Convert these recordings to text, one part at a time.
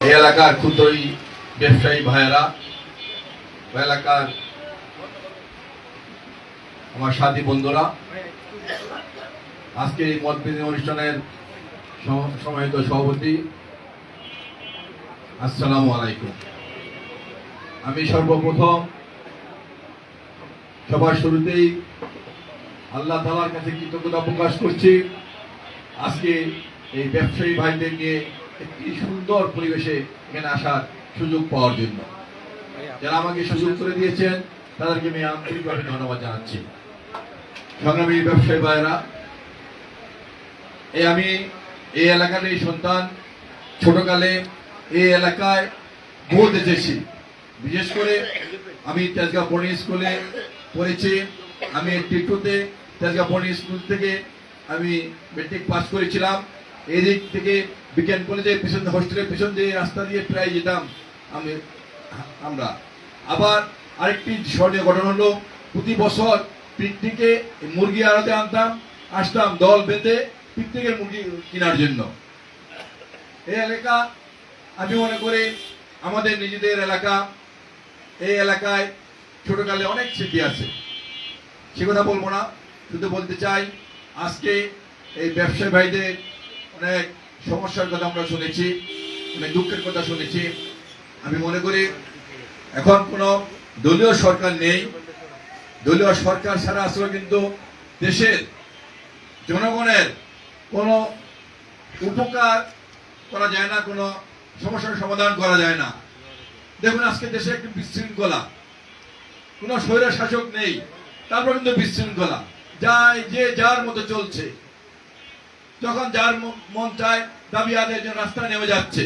এই এলাকার ক্ষুদ্রই ব্যবসায়ী ভাইয়েরা, এলাকার আমার সাথী বন্ধুরা, আজকে এই মত বিনিময় অনুষ্ঠানের সম্মানিত সভাপতি, আসসালামু আলাইকুম। আমি সর্বপ্রথম সবার শুরুতেই আল্লাহ তাআলার কাছে কৃতজ্ঞতা প্রকাশ করছি, আজকে এই ব্যবসায়ী ভাইদের নিয়ে একটি সুন্দর পরিবেশে এখানে আসার সুযোগ পাওয়ার জন্য। যারা আমাকে সুযোগ করে দিয়েছেন তাদেরকে আমি আন্তরিকভাবে ধন্যবাদ জানাচ্ছি। সংগ্রামী ব্যবসায়ী ভাইয়েরা, আমি এই এলাকার এই সন্তান, ছোটকালে এই এলাকায় বহুত এসেছি। বিশেষ করে আমি তেজগাঁও বোর্ডিং স্কুলে পড়েছি। আমি টিটুতে তেজগাঁও বোর্ডিং স্কুল থেকে আমি মেট্রিক পাস করেছিলাম। এই দিক থেকে বিজ্ঞান কলেজের পিছন হোস্টেলের পিছন দিয়ে রাস্তা দিয়ে প্রায় যেতাম আমরা। আবার আরেকটি স্মরণীয় ঘটনা হলো, প্রতি বছর পিকনিকে মুরগি আড়তে আসতাম দল বেঁধে পিকনিকের মুরগি কেনার জন্য। এই এলাকা আমি মনে করি আমাদের নিজেদের এলাকা। এই এলাকায় ছোটকালে অনেক স্মৃতি আছে, সে কথা বলবো না, শুধু বলতে চাই আজকে এই ব্যবসায়ী ভাইদের অনেক সমস্যার কথা আমরা শুনেছি, অনেক দুঃখের কথা শুনেছি। আমি মনে করি এখন কোনো দলীয় সরকার নেই। দলীয় সরকার ছাড়া আসলে কিন্তু দেশের জনগণের কোনো উপকার করা যায় না, কোনো সমস্যার সমাধান করা যায় না। দেখুন আজকে দেশে একটি বিশৃঙ্খলা, কোনো স্বৈর শাসক নেই, তারপর কিন্তু বিশৃঙ্খলা, যে যার মতো চলছে। যখন যার মন চায় দাবি আদায়ের জন্য রাস্তায় নেমে যাচ্ছে,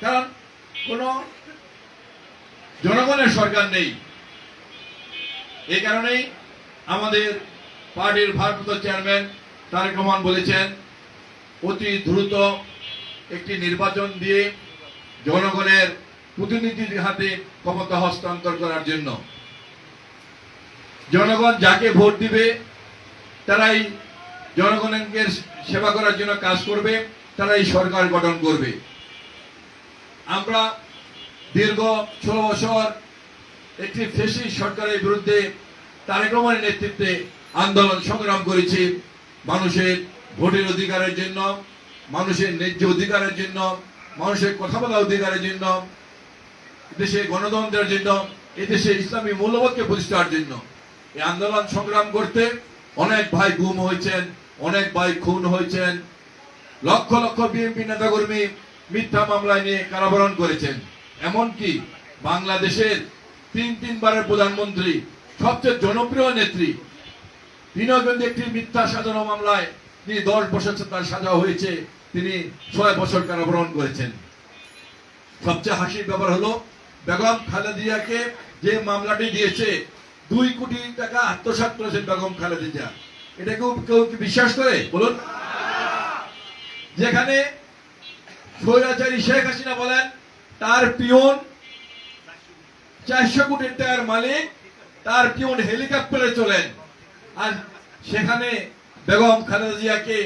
কারণ কোন জনগণের সরকার নেই। এই কারণেই আমাদের পার্টির ভারপ্রাপ্ত চেয়ারম্যান তারেক রহমান বলেছেন অতি দ্রুত একটি নির্বাচন দিয়ে জনগণের প্রতিনিধির হাতে ক্ষমতা হস্তান্তর করার জন্য। জনগণ যাকে ভোট দিবে তারাই জনগণকে সেবা করার জন্য কাজ করবে, তারাই সরকার গঠন করবে। আমরা দীর্ঘ 16 বছর একটি ফ্যাসিস্ট সরকারের বিরুদ্ধে তারেক রহমানের নেতৃত্বে আন্দোলন সংগ্রাম করেছি, মানুষের ভোটের অধিকারের জন্য, মানুষের ন্যায্য অধিকারের জন্য, মানুষের কথা বলার অধিকারের জন্য, দেশে গণতন্ত্রের জন্য, এদেশে ইসলামী মূল্যবোধকে প্রতিষ্ঠার জন্য। এই আন্দোলন সংগ্রাম করতে অনেক ভাই গুম হয়েছেন, অনেক ভাই খুন হয়েছেন, লক্ষ লক্ষ বিএনপি নেতাকর্মী মিথ্যা মামলায় নিয়ে কারাবরণ করেছেন। এমনকি বাংলাদেশের তিনবারের প্রধানমন্ত্রী, সবচেয়ে জনপ্রিয় নেত্রী, তিনিও কিন্তু একটি মিথ্যা সাজানো মামলায় তিনি 10 বছর তার সাজা হয়েছে, তিনি 6 বছর কারাবরণ করেছেন। সবচেয়ে হাসির ব্যাপার হলো বেগম খালেদা জিয়াকে যে মামলাটি দিয়েছে 2 কোটি টাকা আত্মসাৎ করেছেন বেগম খালেদা জিয়া। এটা কেউ কি বিশ্বাস করে বলুন? যেখানে স্বৈরাচারী শেখ হাসিনা বলেন তার পিয়ন 400 কোটি টাকার মালিক, তার পিয়ন হেলিকপ্টারে চলেন, আর সেখানে বেগম খালেদা জিয়াকে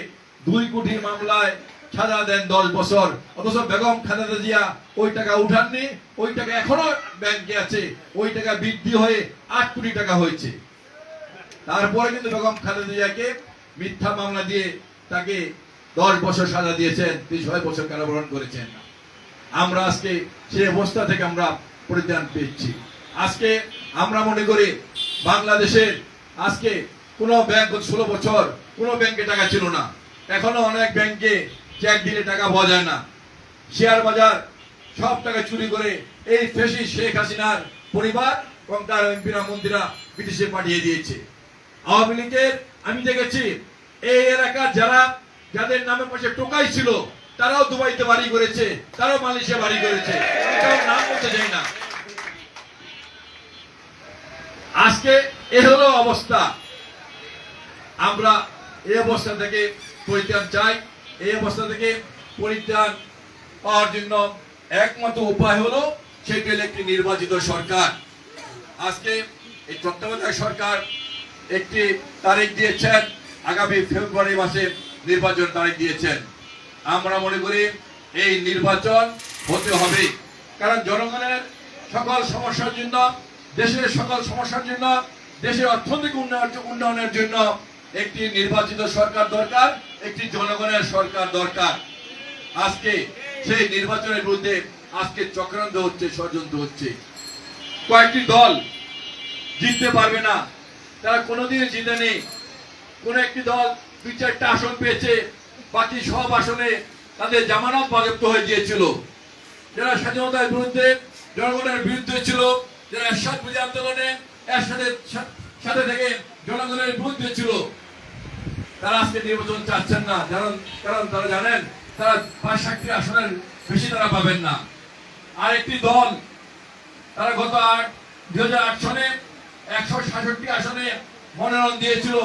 2 কোটি মামলায় সাজা দেন 10 বছর। অথচ বেগম খালেদা জিয়া ওই টাকা উঠাননি, ওই টাকা এখনো ব্যাংকে আছে, ওই টাকা বৃদ্ধি হয়ে 8 কোটি টাকা হয়েছে। তারপরে কিন্তু বেগম খালেদা জিয়াকে মিথ্যা মামলা দিয়ে তাকে 10 বছর সাজা দিয়েছেন, তিনি 6 বছর কারাবরণ করেছেন। আমরা আজকে সেই অবস্থা থেকে আমরা পরিত্রাণ পেয়েছি। আজকে আমরা মনে করি বাংলাদেশের আজকে কোন ব্যাংক 16 বছর কোন ব্যাংকে টাকা ছিল না, এখনো অনেক ব্যাংকে চেক দিলে টাকা পাওয়া যায় না। শেয়ার বাজার সব টাকা চুরি করে এই ফ্যাসিস্ট শেখ হাসিনার পরিবার এবং তার এমপিরা মন্ত্রীরা বিদেশে পাঠিয়ে দিয়েছে। আওয়ামী লীগের আমি দেখেছি এই এলাকার যাদের নামে পাশে টোকাই ছিল তারাও দুবাইতে বাড়ি করেছে, তারাও মালয়েশিয়া বাড়ি করেছে, এটাও নাম বলতে চাই না। আজকে এ হলো অবস্থা। আমরা এই অবস্থা থেকে পরিত্রাণ চাই। এই অবস্থা থেকে পরিত্রাণ পাওয়ার জন্য একমাত্র উপায় হলো সেটি হলো একটি নির্বাচিত সরকার। আজকে এই তত্ত্বাবধায়ক সরকার একটি তারিখ দিয়েছেন, আগামী ফেব্রুয়ারি মাসে নির্বাচন তারিখ দিয়েছেন। আমরা মনে করি এই নির্বাচন হতে হবে। কারণ জনগণের সকল সমস্যার জন্য, দেশের সকল সমস্যার জন্য, দেশের অর্থনৈতিক উন্নয়নের জন্য একটি নির্বাচিত সরকার দরকার, একটি জনগণের সরকার দরকার। আজকে সেই নির্বাচনের বিরুদ্ধে আজকে চক্রান্ত হচ্ছে, ষড়যন্ত্র হচ্ছে। কয়েকটি দল জিততে পারবে না, তারা কোনোদিন জিতেনি। কোন একটি দল 2-4টা আসন পেয়েছে, বাকি সব আসনে তাদের জামানত বাজেয়াপ্ত হয়ে গিয়েছিল। যারা স্বাধীনতার বিরুদ্ধে, জনগণের বিরুদ্ধে ছিল, যারা এরশাদ বিরোধী আন্দোলনে এরশাদের সাথে থেকে জনগণের বিরুদ্ধে ছিল, তারা আজকে নির্বাচন চাচ্ছেন না। কারণ তারা জানেন তারা 5-7টি আসনের বেশি তারা পাবেন না। আর একটি দল, তারা গত 2008 সনে 166 আসনে মনোনয়ন দিয়েছিল,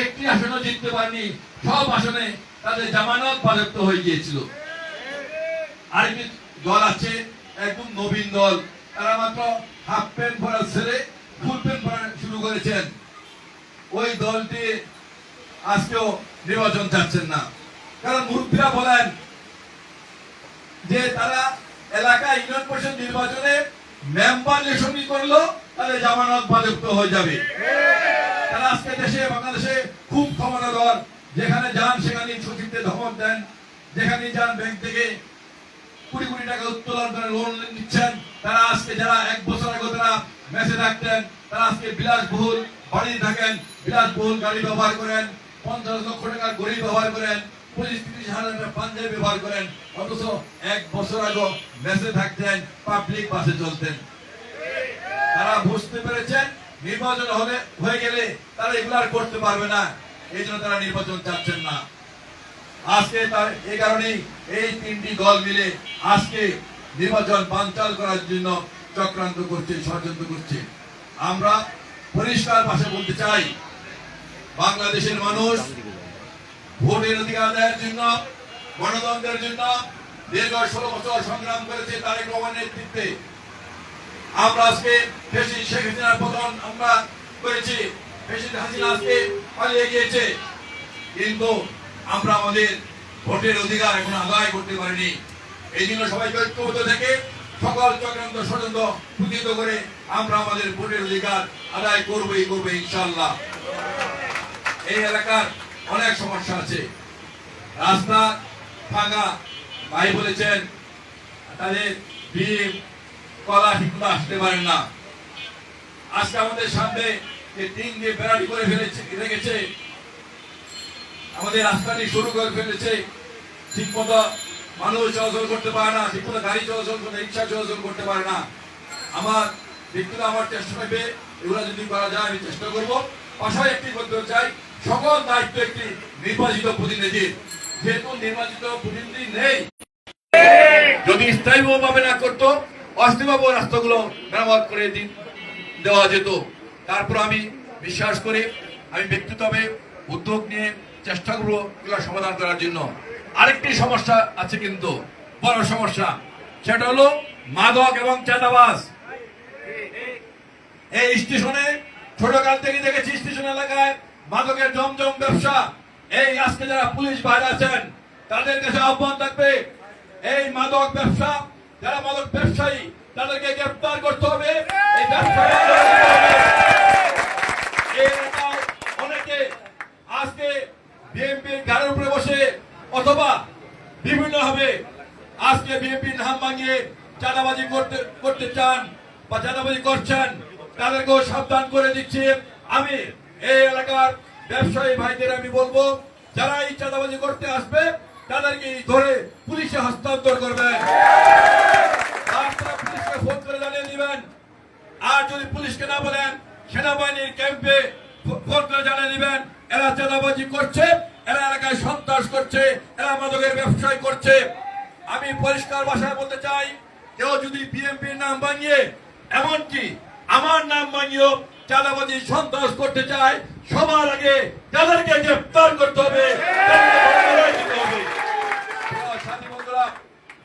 একটি আসনও জিততে পারেনি। সব আসনে তাদের জামানত বাজেয়াপ্ত হয়ে গিয়েছিল। আরেকটি দল আছে একদম নবীন দল, তারা মাত্র হাফ প্যান্ট পরা ছেড়ে ফুল প্যান্ট পরা শুরু করেছেন। ওই দলটি আজকেও নির্বাচন চাচ্ছেন না। কারণ মুরব্বীরা বলেন যে তারা এলাকা ইউনিয়ন পরিষদ নির্বাচনে মেম্বার ইলেকশন করলো তাহলে জামানত বাজেয়াপ্ত হয়ে যাবে। তারা আজকে দেশে, বাংলাদেশে খুব ক্ষমতাধর, যেখানে যান সেখানে সচিবদের ধমক দেন, যেখানে যান ব্যাংক থেকে কোটি কোটি টাকা উত্তোলন করে লোন নিচ্ছেন। তারা আজকে যারা 1 বছর আগে তারা মেসে থাকতেন, তারা আজকে বিলাসবহুল বাড়ি থাকেন, বিলাসবহুল গাড়ি ব্যবহার করেন, 50 লক্ষ টাকার ঘড়ি ব্যবহার করেন, 25-30 হাজার টাকা পাঞ্জাবি ব্যবহার করেন। অথচ 1 বছর আগে মেসে থাকতেন, পাবলিক বাসে চলতেন। তারা বুঝতে পেরেছেন নির্বাচন হয়ে গেলে তারা এগুলো আর করতে পারবে না, এই জন্য তারা নির্বাচন চাচ্ছেন না। আজকে তার এই কারণেই এই 3টি দল মিলে আজকে নির্বাচন বানচাল করার জন্য চক্রান্ত করছে, ষড়যন্ত্র করছে। আমরা পরিষ্কার ভাষায় বলতে চাই, বাংলাদেশের মানুষ ভোটের অধিকার আদায়ের জন্য, গণতন্ত্রের জন্য দীর্ঘ 16 বছর সংগ্রাম করেছে তারেক রহমানের নেতৃত্বে। আমরা আজকে প্রেসিডেন্ট শেখ হাসিনার পতন আমরা করেছি, প্রেসিডেন্ট হাসিনা আজকে পালিয়ে গিয়েছে, কিন্তু আমরা আমাদের ভোটের অধিকার এখন আদায় করতে পারিনি। এই জন্য সবাইকে ঐক্যবদ্ধ থেকে সকল চক্রান্ত ষড়যন্ত্র প্রতিহত করে আমরা আমাদের ভোটের অধিকার আদায় করবই ইনশাআল্লাহ। এই এলাকার অনেক সমস্যা আছে, রাস্তা ভাঙা, ভাই বলেছেন তাদের ডিম কলা ঠিকমতো আসতে পারেন না। আজকে আমাদের সামনে যে টিন দিয়ে বেড়াটি করে রেখেছে, আমাদের রাস্তাটি শুরু করে ফেলেছে, ঠিকমতো মানুষ চলাচল করতে পারে না, ঠিকমতো গাড়ি চলাচল করতে, রিক্সা চলাচল করতে পারে না। আমার ব্যক্তিগত আমার চেষ্টা হবে এগুলো যদি করা যায় আমি চেষ্টা করবো। পাশাপাশি একটি বলতে চাই, সকল দায়িত্ব একটি নির্বাচিত প্রতিনিধির, যেহেতু নির্বাচিত প্রতিনিধি নেই, যদি স্থায়ীভাবে না করতো অস্থায়ীভাবে রাস্তাগুলো মেরামত করে দেওয়া যেত। তারপর আমি বিশ্বাস করি, আমি ব্যক্তিগতভাবে উদ্যোগ নিয়ে চেষ্টা করবো এগুলো সমাধান করার জন্য। আরেকটি সমস্যা আছে, কিন্তু বড় সমস্যা, সেটা হলো মাদক এবং চাঁদাবাজ। এই স্টেশনে ছোটকাল থেকে দেখেছি, স্টেশন এলাকায় মাদকের জমজম ব্যবসা। এই আজকে যারা পুলিশ বাইরে আছেন তাদের কাছে আহ্বান থাকবে, এই মাদক ব্যবসা, যারা মাদক ব্যবসায়ী তাদেরকে গ্রেফতার করতে হবে। এই ব্যবসায়ী অনেকে আজকে বিএনপির গাড়ির উপরে বসে অথবা বিভিন্ন ভাবে আজকে বিএনপির নাম ভাঙিয়ে চাঁদাবাজি করতে চান বা চাঁদাবাজি করছেন, তাদেরকেও সাবধান করে দিচ্ছি। আমি এই এলাকার ব্যবসায়ী ভাইদের আমি বলবো, যারা এই চাঁদাবাজি করতে আসবে তাদেরকে ধরে পুলিশে হস্তান্তর করবেন, আপনারা পুলিশকে ফোন করে জানিয়ে দিবেন। আর যদি পুলিশকে না বলেন, সেনাবাহিনীর ক্যাম্পে ফোন করে জানিয়ে দিবেন এরা চাঁদাবাজি করছে, এরা এলাকায় সন্ত্রাস করছে, এরা মাদকের ব্যবসায় করছে। আমি পরিষ্কার ভাষায় বলতে চাই, কেউ যদি বিএনপির নাম ভাঙিয়ে, এমনকি আমার নাম ভাঙিয়েও চাঁদাবাজি সন্ত্রাস করতে চায়, সবার আগে তাদেরকে গ্রেফতার করতে হবে।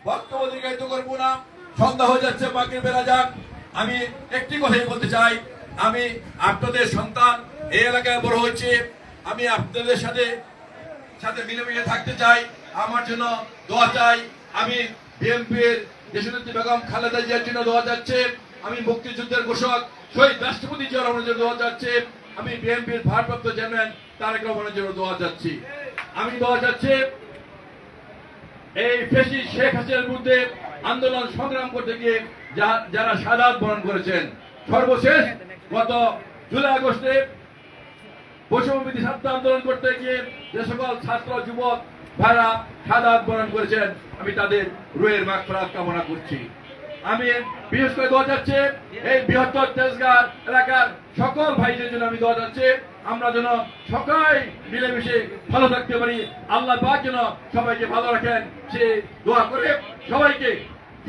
বক্তব্য দীর্ঘায়িত করবো না, সন্ধ্যা হয়ে যাচ্ছে, বাকি বেড়া যাক। আমি একটি কথাই বলতে চাই, আমি আপনাদের সন্তান, এই এলাকায় বড় হয়েছে, আমি আপনাদের সাথে মিলেমিশে থাকতে চাই, আমার জন্য দোয়া চাই। আমি বিএনপির দেশনেত্রী বেগম খালেদা জিয়ার জন্য দোয়া যাচ্ছে, আমি মুক্তিযুদ্ধের ঘোষক শহীদ রাষ্ট্রপতি জিয়া রহমানের জন্য দোয়া যাচ্ছে, আমি বিএনপির ভারপ্রাপ্ত চেয়ারম্যান তারেক রহমানের জন্য দোয়া যাচ্ছি। আমি দোয়া যাচ্ছে এই ফ্যাসিস্ট শেখ হাসিনার বিরুদ্ধে আন্দোলন সংগ্রাম করতে গিয়ে যারা শাহাদাত বরণ করেছেন, সর্বশেষ গত জুলাই আগস্টে বৈষম্যবিরোধী ছাত্র আন্দোলন করতে গিয়ে যে সকল ছাত্র যুবক ভাইরা শাহাদাত বরণ করেছেন, আমি তাদের রুহের মাগফিরাত কামনা করছি। আমি বিশেষ করে দোয়া যাচ্ছে এই বৃহত্তর তেজগাঁ এলাকার সকল ভাইদের জন্য আমি দোয়া যাচ্ছে, আমরা যেন সবাই মিলেমিশে ভালো থাকতে পারি, আল্লাহ পাক যেন সবাইকে ভালো রাখেন সে দোয়া করে সবাইকে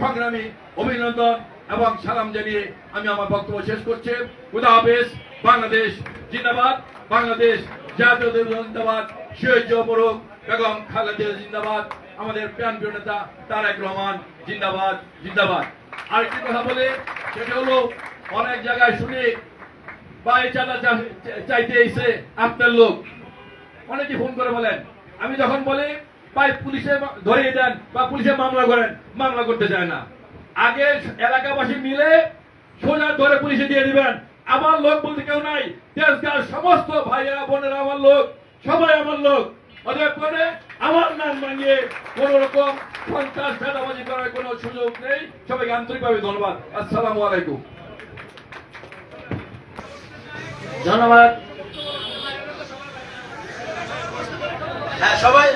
সংগ্রামী অভিনন্দন এবং সালাম জানিয়ে আমি আমার বক্তব্য শেষ করছি। খুদা হাফেজ। বাংলাদেশ জিন্দাবাদ, বাংলাদেশ জাতীয়তাবাদী জিন্দাবাদ, শহীদ মরহুম বেগম খালেদা জিন্দাবাদ, আমাদের প্রাণপ্রিয় নেতা তারেক রহমান জিন্দাবাদ জিন্দাবাদ। আরেকটি কথা বলে, সেটা হলো অনেক জায়গায় শুনি বাড়ি চাঁদা চাইতে এসে আপনার লোক অনেকে ফোন করে বলেন, আমি যখন বলি ভাই পুলিশে ধরিয়ে দেন বা পুলিশে মামলা করেন, মামলা করতে চায় না। আগে এলাকাবাসী মিলে সোজা ধরে পুলিশে দিয়ে দিবেন। আমার লোক বলতে কেউ নাই, দেশগার সমস্ত ভাইয়েরা বোনেরা আমার লোক, সবাই আমার লোক। অতএব করে আমার নাম ভাঙিয়ে কোন রকম সন্ত্রাস ভেদাবাজি করার কোন সুযোগ নেই। সবাইকে আন্তরিকভাবে ধন্যবাদ। আসসালামু আলাইকুম। ধন্যবাদ। হ্যাঁ সবাই